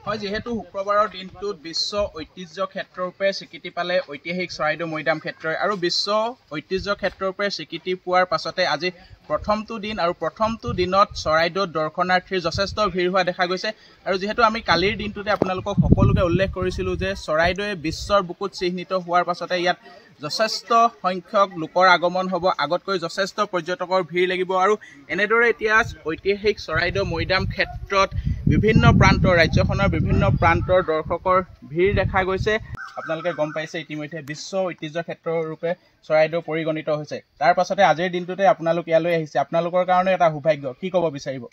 হয় যেহেতু শুক্ৰবাৰৰ দিনটোত বিশ্ব ঐতিহ্য ক্ষেত্ৰৰূপে স্বীকৃতি পালে ঐতিহাসিক চৰাইদেউ মৈদাম ক্ষেত্ৰই আৰু বিশ্ব ঐতিহ্য ক্ষেত্ৰৰূপে স্বীকৃতি পোৱাৰ পাছতে আজি প্ৰথমটো দিন আৰু প্ৰথমটো দিনত চৰাইদেউত দৰ্শনাৰ্থীৰ যথেষ্ট ভিৰ হোৱা দেখা গৈছে আৰু যেহেতু আমি কালিৰ দিনটোতে আপোনালোকক সকলোকে উল্লেখ কৰিছিলোঁ যে চৰাইদেউৱে বিশ্বৰ বুকুত চিহ্নিত হোৱাৰ পাছতে ইয়াত যথেষ্ট সংখ্যক লোকৰ আগমন হ'ব, আগতকৈ যথেষ্ট পৰ্যটকৰ ভিৰ লাগিব আৰু এনেদৰে এতিয়া ঐতিহাসিক চৰাইদেউ মৈদাম ক্ষেত্ৰত বিভিন্ন প্ৰান্তৰ ৰাজ্যখনৰ বিভিন্ন প্ৰান্তৰ দৰ্শকৰ ভিৰ দেখা গৈছে। আপোনালোকে গম পাইছে ইতিমধ্যে বিশ্ব ঐতিহ্য ক্ষেত্ৰৰূপে চৰাইদেউ পৰিগণিত হৈছে। তাৰ পাছতে আজিৰ দিনটোতে আপোনালোক ইয়ালৈ আহিছে, আপোনালোকৰ কাৰণে এটা সৌভাগ্য, কি ক'ব বিচাৰিব?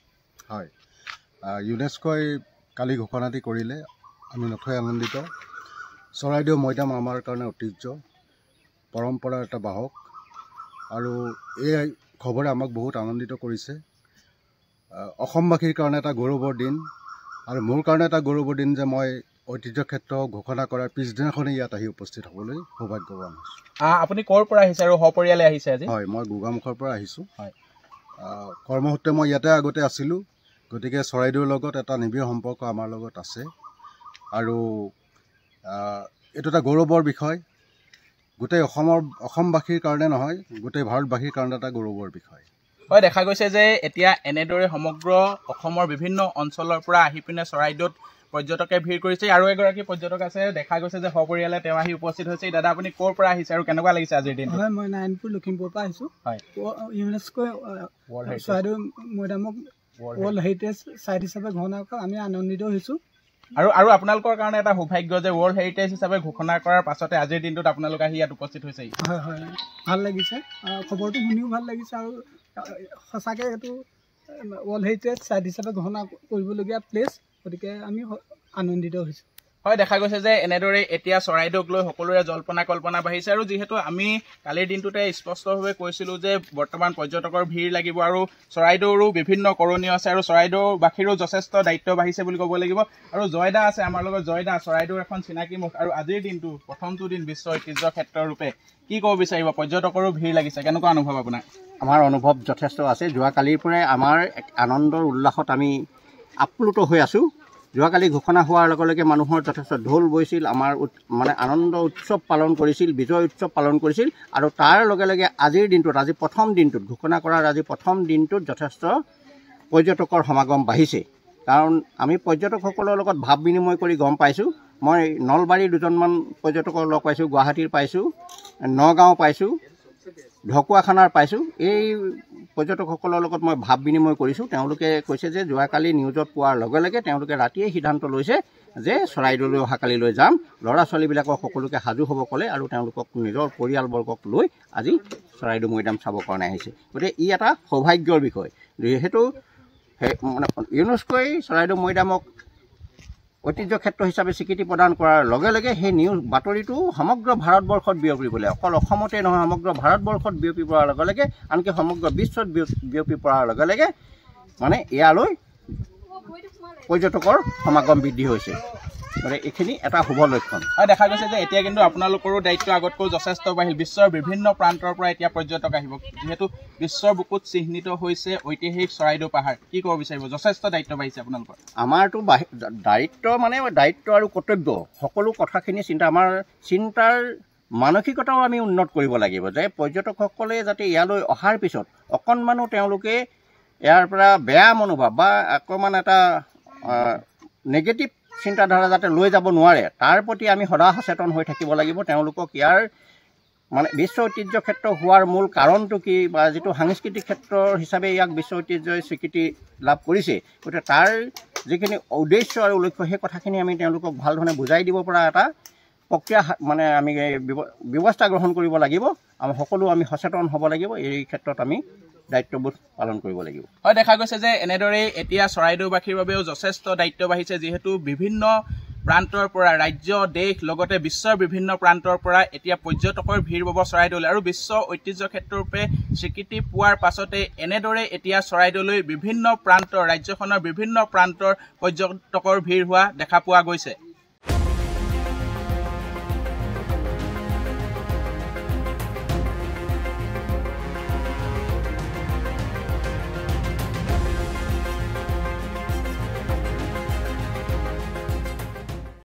হয়, ইউনেস্কোই কালি ঘোষণাটি কৰিলে, আমি নথৈ আনন্দিত। চৰাইদেউ মৈদাম আমাৰ কাৰণে ঐতিহ্য, পৰম্পৰাৰ এটা বাহক আৰু এই খবৰে আমাক বহুত আনন্দিত কৰিছে। অসমবাসীৰ কাৰণে এটা গৌৰৱৰ দিন আৰু মোৰ কাৰণে এটা গৌৰৱৰ দিন যে মই ঐতিহ্য ক্ষেত্ৰ ঘোষণা কৰাৰ পিছদিনাখনেই ইয়াত আহি উপস্থিত হ'বলৈ সৌভাগ্যৱান হৈছোঁ। আপুনি ক'ৰ পৰা আহিছে আৰু সপৰিয়ালে আহিছে আজি? হয়, মই গোগামুখৰ পৰা আহিছোঁ। হয়, কৰ্মসূত্ৰে মই ইয়াতে আগতে আছিলোঁ, গতিকে চৰাইদেউৰ লগত এটা নিবিড় সম্পৰ্ক আমাৰ লগত আছে আৰু এইটো এটা গৌৰৱৰ বিষয়। গোটেই অসমবাসীৰ কাৰণে নহয়, গোটেই ভাৰতবাসীৰ কাৰণে এটা গৌৰৱৰ বিষয়। হয়, দেখা গৈছে যে এতিয়া এনেদৰে সমগ্ৰ অসমৰ বিভিন্ন অঞ্চলৰ পৰা আহি পিনে চৰাইদেউত পৰ্যটকে ভিৰ কৰিছে। আৰু এগৰাকী পৰ্যটক আছে, দেখা গৈছে যে সপৰিয়ালে তেওঁ আহি উপস্থিত হৈছে। দাদা, আপুনি ক'ৰ পৰা আহিছে আৰু কেনেকুৱা লাগিছে আজিৰ দিন? হয়, মই নাৰায়ণপুৰ লখিমপুৰৰ পৰা আহিছোঁ। হয়, ইউনেস্কোই চৰাইদেউ মৈদামক ৱৰ্ল্ড হেৰিটেজ চাইট হিচাপে ঘোষণা কৰা আমি আনন্দিত হৈছোঁ। আৰু আপোনালোকৰ কাৰণে এটা সৌভাগ্য যে ৱৰ্ল্ড হেৰিটেজ হিচাপে ঘোষণা কৰাৰ পাছতে আজিৰ দিনটোত আপোনালোক আহি ইয়াত উপস্থিত হৈছে। হয় হয়, ভাল লাগিছে, খবৰটো শুনিও ভাল লাগিছে আৰু সঁচাকৈ এইটো ৱৰ্ল্ড হেৰিটেজ চাইট হিচাপে ঘোষণা কৰিবলগীয়া প্লেচ, গতিকে আমি আনন্দিত হৈছোঁ। হয়, দেখা গৈছে যে এনেদৰে এতিয়া চৰাইদেউক লৈ সকলোৰে জল্পনা কল্পনা বাঢ়িছে আৰু যিহেতু আমি কালিৰ দিনটোতে স্পষ্টভাৱে কৈছিলোঁ যে বৰ্তমান পৰ্যটকৰ ভিৰ লাগিব আৰু চৰাইদেউৰো বিভিন্ন কৰণীয় আছে আৰু চৰাইদেউবাসীৰো যথেষ্ট দায়িত্ব বাঢ়িছে বুলি ক'ব লাগিব। আৰু জয়দা আছে আমাৰ লগত। জয়দা, চৰাইদেউৰ এখন চিনাকি মুখ আৰু আজিৰ দিনটো প্ৰথমটো দিন বিশ্ব ঐতিহ্য ক্ষেত্ৰৰূপে কি ক'ব বিচাৰিব? পৰ্যটকৰো ভিৰ লাগিছে, কেনেকুৱা অনুভৱ আপোনাৰ? আমাৰ অনুভৱ যথেষ্ট আছে। যোৱাকালিৰ পৰাই আমাৰ এক আনন্দৰ উল্লাসত আমি আপ্লুত হৈ আছোঁ। যোৱাকালি ঘোষণা হোৱাৰ লগে লগে মানুহৰ যথেষ্ট ঢোল বৈছিল, আমাৰ আনন্দ উৎসৱ পালন কৰিছিল, বিজয় উৎসৱ পালন কৰিছিল আৰু তাৰ লগে লগে আজিৰ দিনটোত, আজি প্ৰথম দিনটোত, ঘোষণা কৰাৰ আজি প্ৰথম দিনটোত যথেষ্ট পৰ্যটকৰ সমাগম বাঢ়িছে। কাৰণ আমি পৰ্যটকসকলৰ লগত ভাৱ বিনিময় কৰি গম পাইছোঁ। মই নলবাৰীৰ দুজনমান পৰ্যটকৰ লগ পাইছোঁ, গুৱাহাটীৰ পাইছোঁ, নগাঁও পাইছোঁ, ঢকুৱাখানাৰ পাইছোঁ। এই পৰ্যটকসকলৰ লগত মই ভাৱ বিনিময় কৰিছোঁ। তেওঁলোকে কৈছে যে যোৱাকালি নিউজত পোৱাৰ লগে লগে তেওঁলোকে ৰাতিয়ে সিদ্ধান্ত লৈছে যে চৰাইদেউলৈ অহাকালিলৈ যাম। ল'ৰা ছোৱালীবিলাকক সকলোকে সাজু হ'ব ক'লে আৰু তেওঁলোকক নিজৰ পৰিয়ালবৰ্গক লৈ আজি চৰাইদেউ মৈদাম চাবৰ কাৰণে আহিছে। গতিকে ই এটা সৌভাগ্যৰ বিষয়। যিহেতু ইউনেস্কোই চৰাইদেউ মৈদামক ঐতিহ্য ক্ষেত্ৰ হিচাপে স্বীকৃতি প্ৰদান কৰাৰ লগে লগে সেই বাতৰিটো সমগ্ৰ ভাৰতবৰ্ষত বিয়পিবলৈ, অকল অসমতে নহয় সমগ্ৰ ভাৰতবৰ্ষত বিয়পি পৰাৰ লগে লগে, আনকি সমগ্ৰ বিশ্বত বিয়পি পৰাৰ লগে লগে ইয়ালৈ পৰ্যটকৰ সমাগম বৃদ্ধি হৈছে। গতিকে এইখিনি এটা শুভ লক্ষণ। হয়, দেখা গৈছে যে এতিয়া কিন্তু আপোনালোকৰো দায়িত্ব আগতকৈ যথেষ্ট বাঢ়িল। বিশ্বৰ বিভিন্ন প্ৰান্তৰ পৰা এতিয়া পৰ্যটক আহিব, যিহেতু বিশ্বৰ বুকুত চিহ্নিত হৈছে ঐতিহাসিক চৰাইদেউ পাহাৰ। কি ক'ব বিচাৰিব? যথেষ্ট দায়িত্ব বাঢ়িছে আপোনালোকৰ। আমাৰতো দায়িত্ব আৰু কৰ্তব্য সকলো কথাখিনি আমাৰ চিন্তাৰ মানসিকতাও আমি উন্নত কৰিব লাগিব যে পৰ্যটকসকলে যাতে ইয়ালৈ অহাৰ পিছত অকণমানো তেওঁলোকে ইয়াৰ পৰা বেয়া মনোভাৱ বা অকণমান এটা নেগেটিভ চিন্তাধাৰা যাতে লৈ যাব নোৱাৰে, তাৰ প্ৰতি আমি সদা সচেতন হৈ থাকিব লাগিব। তেওঁলোকক ইয়াৰ বিশ্ব ঐতিহ্য ক্ষেত্ৰ হোৱাৰ মূল কাৰণটো কি বা যিটো সাংস্কৃতিক ক্ষেত্ৰ হিচাপে ইয়াক বিশ্ব ঐতিহ্যই স্বীকৃতি লাভ কৰিছে, গতিকে তাৰ যিখিনি উদ্দেশ্য আৰু লক্ষ্য সেই কথাখিনি আমি তেওঁলোকক ভাল ধৰণে বুজাই দিব পৰা এটা প্ৰক্ৰিয়া আমি ব্যৱস্থা গ্ৰহণ কৰিব লাগিব। আমি সচেতন হ'ব লাগিব। এই ক্ষেত্ৰত আমি দায়িত্ববোধ পালন কৰিব লাগিব। হয়, দেখা গৈছে যে এনেদৰেই এতিয়া চৰাইদেউবাসীৰ বাবেও যথেষ্ট দায়িত্ব বাঢ়িছে, যিহেতু বিভিন্ন প্ৰান্তৰ পৰা ৰাজ্য, দেশ লগতে বিশ্বৰ বিভিন্ন প্ৰান্তৰ পৰা এতিয়া পৰ্যটকৰ ভিৰ পাব চৰাইদেউলৈ আৰু বিশ্ব ঐতিহ্য ক্ষেত্ৰৰূপে স্বীকৃতি পোৱাৰ পাছতে এনেদৰে এতিয়া চৰাইদেউলৈ বিভিন্ন প্ৰান্তৰ, ৰাজ্যখনৰ বিভিন্ন প্ৰান্তৰ পৰ্যটকৰ ভিৰ হোৱা দেখা পোৱা গৈছে।